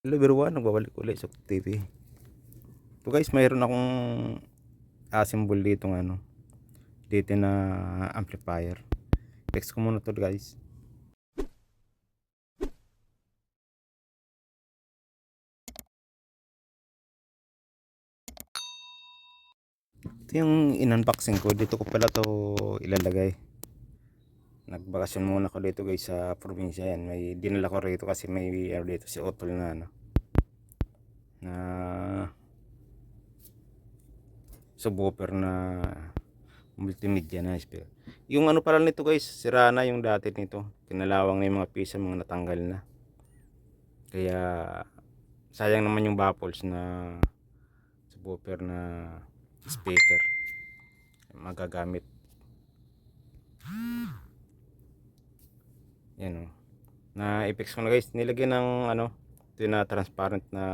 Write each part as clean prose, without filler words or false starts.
Hello everyone, nagbabalik ulit sa TV. So guys, mayroon akong symbol dito ng dito na amplifier. Fix ko muna to guys. Ito yung in-unboxing ko. Dito ko pala to ilalagay. Nagbakasyon muna ko dito guys sa probinsya yan. May dinala ko rito kasi may dito si Otol na na subwoofer na multimedia na speaker. Yung pala nito guys, sira na yung dati nito. Kinalawang na yung mga pisa, mga natanggal na. Kaya sayang naman yung baffles na subwoofer na speaker magagamit. Yan o. Na i-fix ko na guys. Nilagyan ng ito na transparent na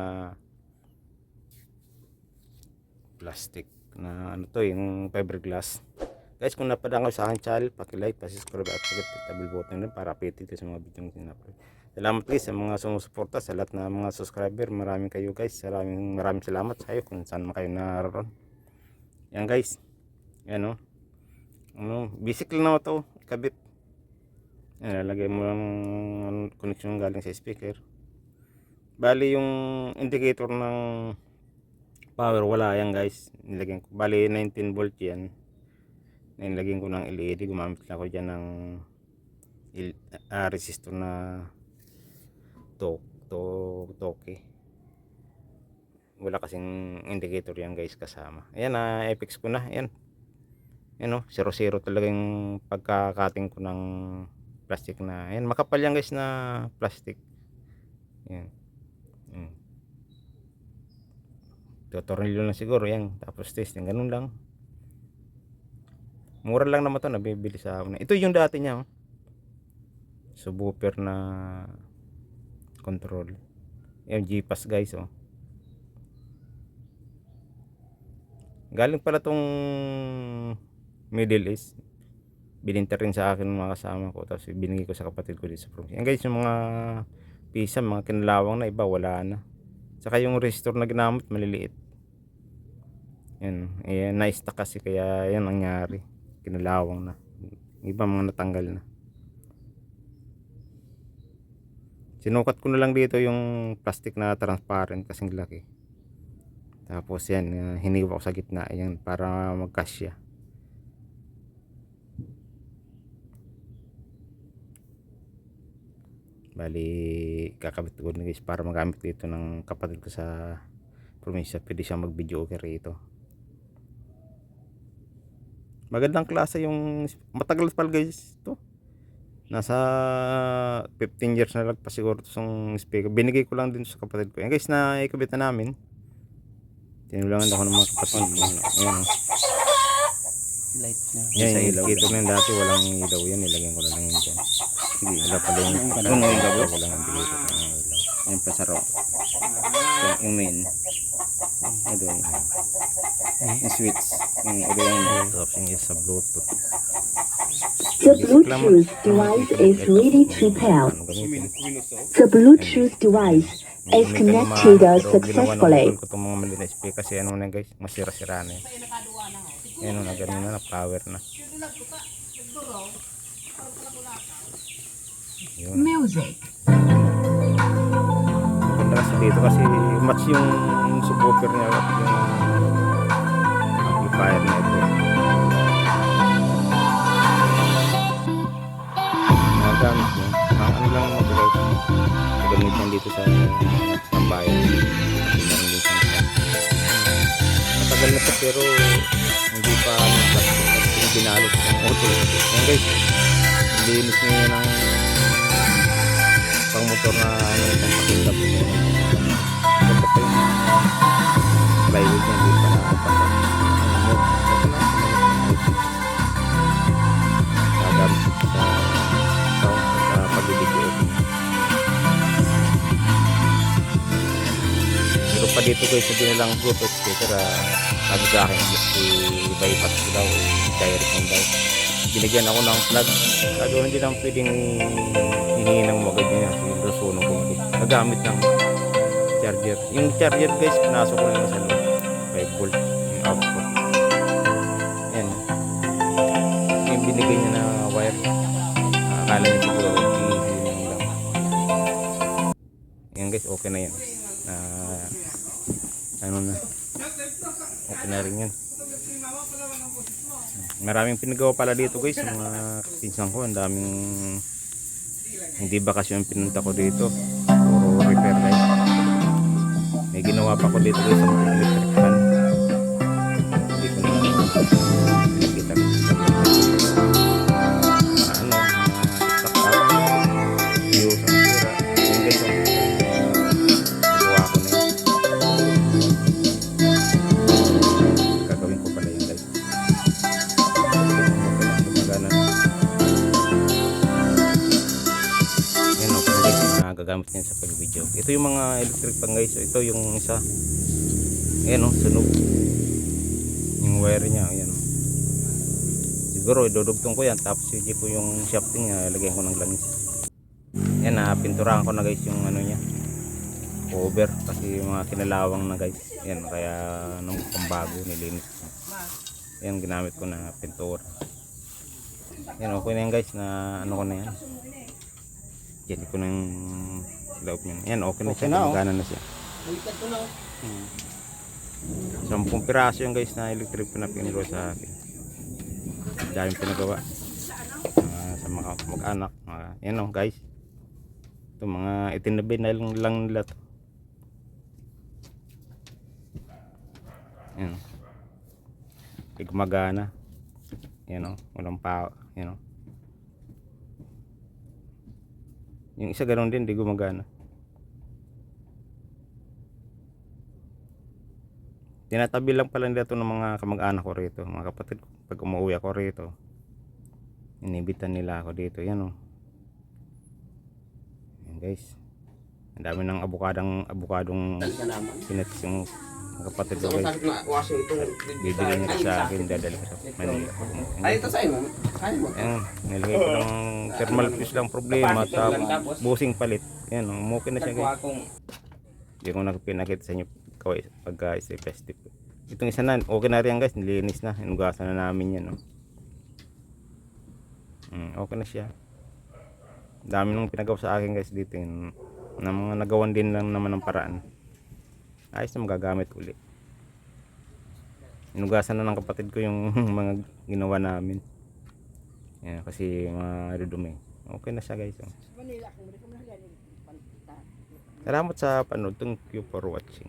plastic na to yung fiberglass. Guys, kung napadaan kayo sa akin channel, paki-like, pa-subscribe at pag-hit double button din para updated kayo sa mga video na upload. Salamat guys sa mga sumusuporta, sa lahat na mga subscriber. Maraming kayo guys. Maraming salamat sa kayo kung saan man kayo naroon. Yan guys. Yan basic lang na ito, ikabit. Yan, lalagay mo lang connection galing sa speaker. Bali yung indicator ng power wala yan guys. Nilagyan ko. Bali 19 volt yan. Nilagyan ko ng LED. Gumamit lang ako dyan ng resistor na toke. Wala kasing indicator yan guys kasama. Ayan na fix ko na. Ayan. Ayan 0-0 talaga yung pagkakating ko ng plastic na. Ayan, makapal yan guys na plastic. Ayan. Tutornilyo lang siguro yan. Tapos testing, ganun lang. Mura lang naman ito, nabibili sa una. Ito yung dati niya subwoofer na control. Yung G-Pass guys galing pala tong Middle East. Bininta rin sa akin ng mga kasama ko. Tapos binigay ko sa kapatid ko dito sa probinsya. Yan guys, yung mga pisa, mga kinalawang na iba, wala na. Saka yung resistor na ginamit, maliliit. Yan, na-stuck kasi kaya yan nangyari. Kinalawang na. Iba mga natanggal na. Sinukat ko na lang dito yung plastic na transparent kasing laki. Tapos yan, hiniwa ko sa gitna yan para magkasya. Bali, kakabit ko na guys para magamit dito ng kapatid ko sa probinsya. Pwede siyang mag-video okay rito. Magandang klase yung matagal pa guys ito. Nasa 15 years na lang pa siguro itong speaker. Binigay ko lang din sa kapatid ko. Yan guys, na ikabit na namin. Tinulangan ako ng mga kapatid. Ayan light na. Yan, ilaw. Ito na yung dati walang ilaw yan. Nilagyan ko na lang yun dyan. Sige, wala pala yung ilaw. Walang indicator ng ilaw. Yan pasaro. Yung main. Ito yung switch. Ito yung Tapos yung isa Bluetooth. The Bluetooth device is ready to pair. The Bluetooth device is connected successfully. Ko itong mga maliit na speaker kasi na guys, masira-sira na yun. Yan na ganun na, power na. Yun. Music. Maganda kasi dito kasi match yung subwoofer niya at yung amplifier na ito. Nagamit mo. Ang lang naman ito guys. Nagamit yan dito sa bayan. Matagal na ito pero hindi pa plastic at binalot ng auto. Yan guys. Linis niya yan ng pang motor na pampakindap mo. Ganda pa yung plywood niya, hindi pa nakapasa. Gagamit sa pagbibigyo. Pero pa dito guys, sabi nilang Bluetooth speaker, sabi sa akin, i-bypass ko daw, direct mo daw. Binigyan ako ng plug. Sabi ko, hindi naman pwedeng hingin ng magad niya. Yung sunog ko. Nagamit ng charger. Yung charger guys, pinasok ko lang sa loob. 5 volt yung output. Ayan. Yung binigay niya na wire. Akala niya siguro yun lang. Ayan guys, okay na yan. Ano na. Okay na rin yan. Maraming pinagawa pala dito guys, sa mga pinsan ko. Ang daming hindi bakasyon pinunta ko dito. Puro repair guys. May ginawa pa ko dito guys sa mga electric fan. Hindi ko na nakikita rin. Ano, stock up. View sa sira. Yung guys, nagawa ko na yun. Gagawin ko pala yun guys. Gumagana. Yan o, kung guys, gagamit niyan sa pag-video. Ito yung mga electric pan guys. So, ito yung isa. Ayan o, sunog. Yung wire niya, ayan o. Siguro, idudugtong ko yan. Tapos, hindi ko yung shafting niya. Lagyan ko ng langis. Yan, pinturahan ko na guys yung ano niya. Cover. Kasi yung mga kinalawang na guys. Yan, kaya nung pambago, nilinis ko. Yan, ginamit ko na pintura. Yan, okay na yan guys. Na ano ko na yan. Yan, ko na yung loob niya. Yan, okay na siya. Gumagana na siya. 10 piraso yung guys na electric na pinagawa sa akin. Daming pinagawa sa mga mag-anak. Yan o guys. Ito mga itinabi na lang nila to. Yan o. Gumagana. Yan o. Walang pa. Yan o. Yung isa ganoon din, di gumagana. Tinatabi lang pala nila ito ng mga kamag-anak ko rito, mga kapatid ko. Pag umuwi ako rito, inibitan nila ako dito. Yan o. Yan guys. Ang dami ng abukadong pinatis yung mga kapatid ko guys. Bibili niya sa akin, dadali ko sa Manila. Ay, ito sa'yo mo. Ayan, nilagay ko ng thermal fuse lang problema at busing palit. Yan, okay na siya guys. Hindi ko pinakita sa inyo pagka step-step. Itong isa na, okay na rin guys, nilinis na. Inugasan na namin yan. No? Okay na siya. Dami nung pinagawa sa akin guys dito. Na mga nagawan din lang naman ng paraan. Ayos na magagamit uli. Inugasan na ng kapatid ko yung mga ginawa namin. Yan, kasi mga dudumi. Okay na siya guys. Salamat sa panood. Thank you for watching.